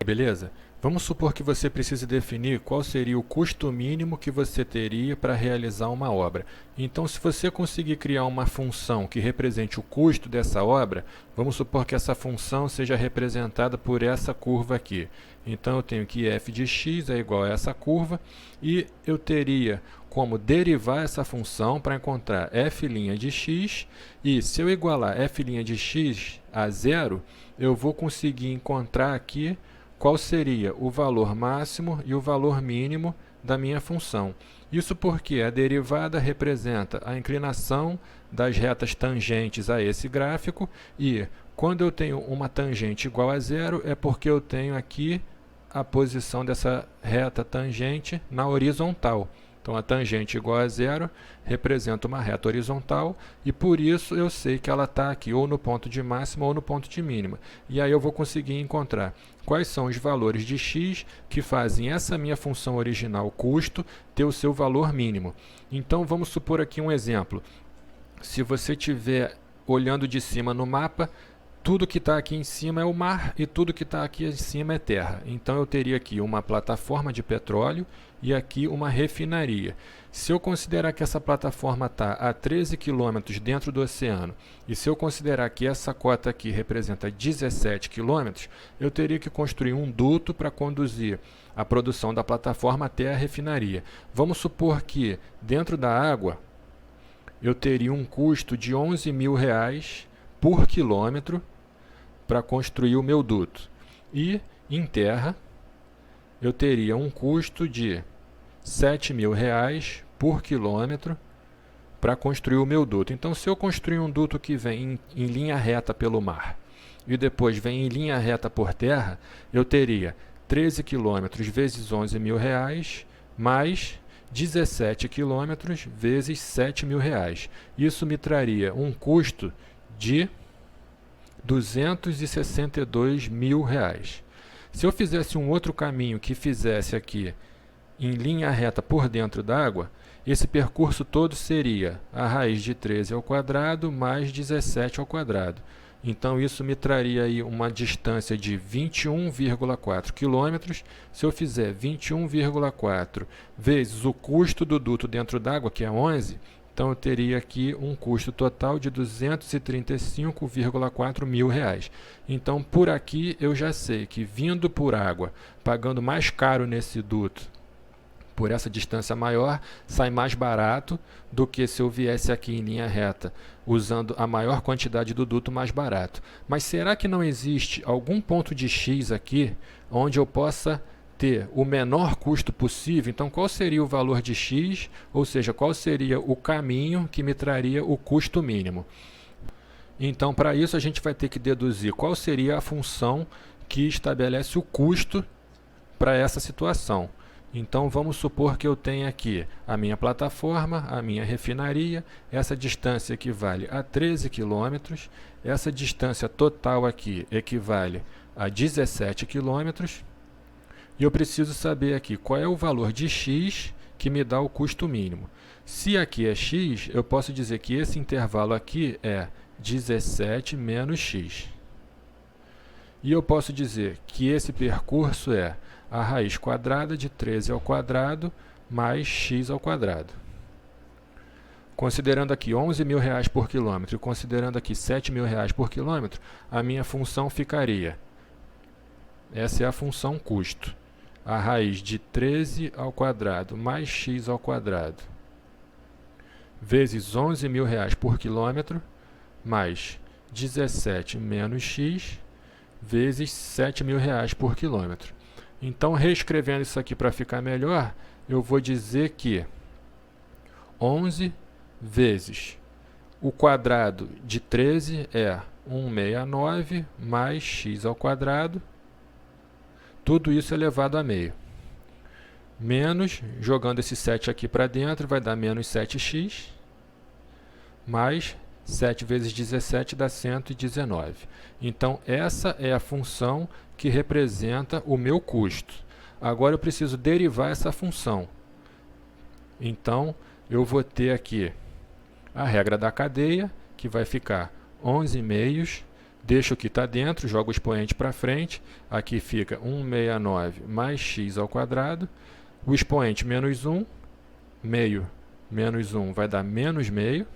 Beleza? Vamos supor que você precise definir qual seria o custo mínimo que você teria para realizar uma obra. Então, se você conseguir criar uma função que represente o custo dessa obra, vamos supor que essa função seja representada por essa curva aqui. Então, eu tenho que f de x é igual a essa curva e eu teria como derivar essa função para encontrar f' de x, e se eu igualar f' de x a zero, eu vou conseguir encontrar aqui qual seria o valor máximo e o valor mínimo da minha função. Isso porque a derivada representa a inclinação das retas tangentes a esse gráfico, e quando eu tenho uma tangente igual a zero é porque eu tenho aqui a posição dessa reta tangente na horizontal. Então, a tangente igual a zero representa uma reta horizontal e, por isso, eu sei que ela está aqui ou no ponto de máxima ou no ponto de mínima. E aí eu vou conseguir encontrar quais são os valores de x que fazem essa minha função original custo ter o seu valor mínimo. Então, vamos supor aqui um exemplo. Se você estiver olhando de cima no mapa, tudo que está aqui em cima é o mar e tudo que está aqui em cima é terra. Então, eu teria aqui uma plataforma de petróleo e aqui uma refinaria. Se eu considerar que essa plataforma está a 13 km dentro do oceano, e se eu considerar que essa cota aqui representa 17 km, eu teria que construir um duto para conduzir a produção da plataforma até a refinaria. Vamos supor que dentro da água eu teria um custo de R$11.000 por quilômetro para construir o meu duto. E em terra eu teria um custo de R$7.000 por quilômetro para construir o meu duto. Então, se eu construir um duto que vem em linha reta pelo mar e depois vem em linha reta por terra, eu teria 13 quilômetros vezes R$11.000 mais 17 quilômetros vezes R$7.000. Isso me traria um custo de R$262.000. Se eu fizesse um outro caminho que fizesse aqui em linha reta por dentro d'água, esse percurso todo seria a raiz de 13 ao quadrado mais 17 ao quadrado. Então, isso me traria aí uma distância de 21,4 km. Se eu fizer 21,4 vezes o custo do duto dentro d'água, que é 11, então eu teria aqui um custo total de R$235,4 mil. Então, por aqui eu já sei que vindo por água, pagando mais caro nesse duto, por essa distância maior, sai mais barato do que se eu viesse aqui em linha reta, usando a maior quantidade do duto mais barato. Mas será que não existe algum ponto de x aqui, onde eu possa ter o menor custo possível? Então, qual seria o valor de x, ou seja, qual seria o caminho que me traria o custo mínimo? Então, para isso, a gente vai ter que deduzir qual seria a função que estabelece o custo para essa situação. Então, vamos supor que eu tenha aqui a minha plataforma, a minha refinaria, essa distância equivale a 13 km, essa distância total aqui equivale a 17 km, e eu preciso saber aqui qual é o valor de x que me dá o custo mínimo. Se aqui é x, eu posso dizer que esse intervalo aqui é 17 menos x. E eu posso dizer que esse percurso é a raiz quadrada de 13 ao quadrado mais x ao quadrado. Considerando aqui R$11.000 por quilômetro e considerando aqui R$7.000 por quilômetro, a minha função ficaria, essa é a função custo, a raiz de 13 ao quadrado mais x ao quadrado vezes R$11.000 por quilômetro mais 17 menos x vezes R$7.000 por quilômetro. Então, reescrevendo isso aqui para ficar melhor, eu vou dizer que 11 vezes o quadrado de 13 é 169 mais x ao quadrado, tudo isso elevado a meio. Menos, jogando esse 7 aqui para dentro, vai dar menos 7x, mais 7 vezes 17 dá 119. Então, essa é a função que representa o meu custo. Agora, eu preciso derivar essa função. Então, eu vou ter aqui a regra da cadeia, que vai ficar 11 meios Deixo o que está dentro, jogo o expoente para frente, aqui fica 169 mais x ao quadrado, o expoente menos 1, meio menos 1 vai dar menos meio,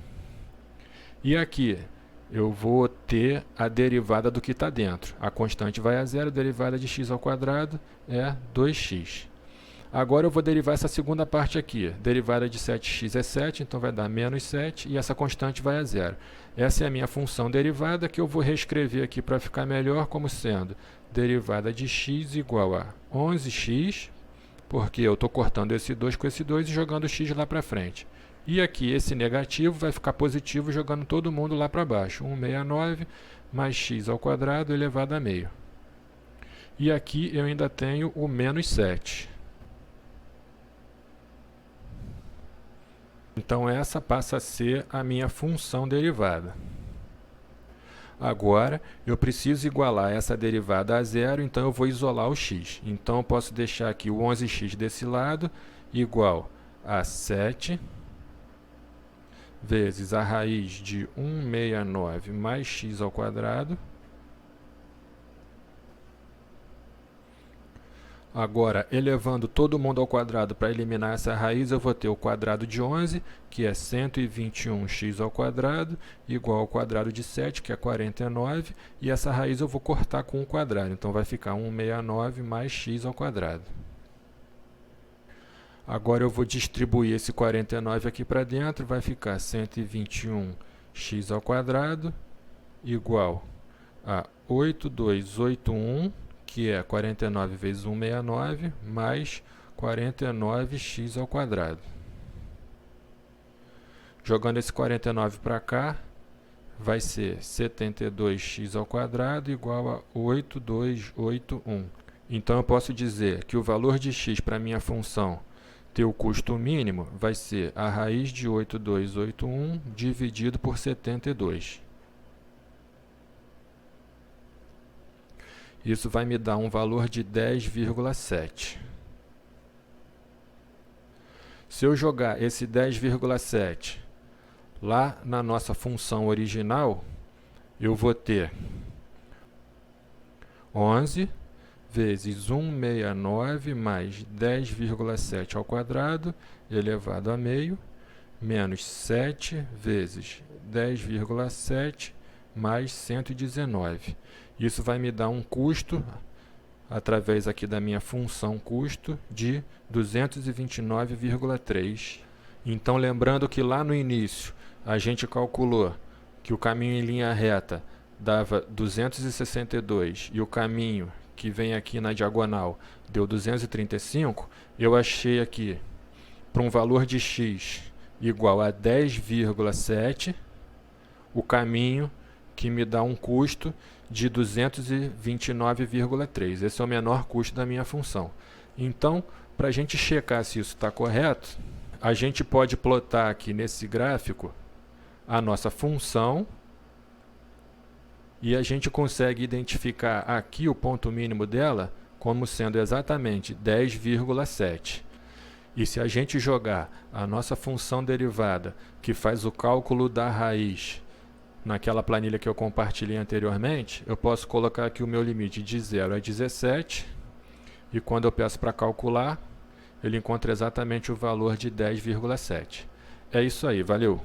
e aqui eu vou ter a derivada do que está dentro. A constante vai a zero, a derivada de x ao quadrado é 2x. Agora eu vou derivar essa segunda parte aqui. Derivada de 7x é 7, então vai dar menos 7, e essa constante vai a zero. Essa é a minha função derivada, que eu vou reescrever aqui para ficar melhor, como sendo derivada de x igual a 11x, porque eu estou cortando esse 2 com esse 2 e jogando o x lá para frente. E aqui esse negativo vai ficar positivo jogando todo mundo lá para baixo. 169 mais x ao quadrado elevado a meio. E aqui eu ainda tenho o menos 7. Então essa passa a ser a minha função derivada. Agora eu preciso igualar essa derivada a zero, então eu vou isolar o x. Então eu posso deixar aqui o 11x desse lado igual a 7 vezes a raiz de 169 mais x ao quadrado. Agora, elevando todo mundo ao quadrado para eliminar essa raiz, eu vou ter o quadrado de 11, que é 121x ao quadrado, igual ao quadrado de 7, que é 49, e essa raiz eu vou cortar com o quadrado, então vai ficar 169 mais x ao quadrado. Agora eu vou distribuir esse 49 aqui para dentro, vai ficar 121x ao quadrado, igual a 8281, que é 49 vezes 169, mais 49x ao quadrado. Jogando esse 49 para cá, vai ser 72x ao quadrado igual a 8281. Então eu posso dizer que o valor de x para a minha função ter o custo mínimo vai ser a raiz de 8281 dividido por 72. Isso vai me dar um valor de 10,7. Se eu jogar esse 10,7 lá na nossa função original, eu vou ter 11 vezes 169 mais 10,7 ao quadrado elevado a meio, menos 7 vezes 10,7 mais 119. Isso vai me dar um custo, através aqui da minha função custo, de 229,3. Então, lembrando que lá no início a gente calculou que o caminho em linha reta dava 262 e o caminho que vem aqui na diagonal deu 235, eu achei aqui, para um valor de x igual a 10,7, o caminho que me dá um custo de 229,3. Esse é o menor custo da minha função. Então, para a gente checar se isso está correto, a gente pode plotar aqui nesse gráfico a nossa função e a gente consegue identificar aqui o ponto mínimo dela como sendo exatamente 10,7. E se a gente jogar a nossa função derivada, que faz o cálculo da raiz, naquela planilha que eu compartilhei anteriormente, eu posso colocar aqui o meu limite de 0 a 17, e quando eu peço para calcular, ele encontra exatamente o valor de 10,7. É isso aí, valeu!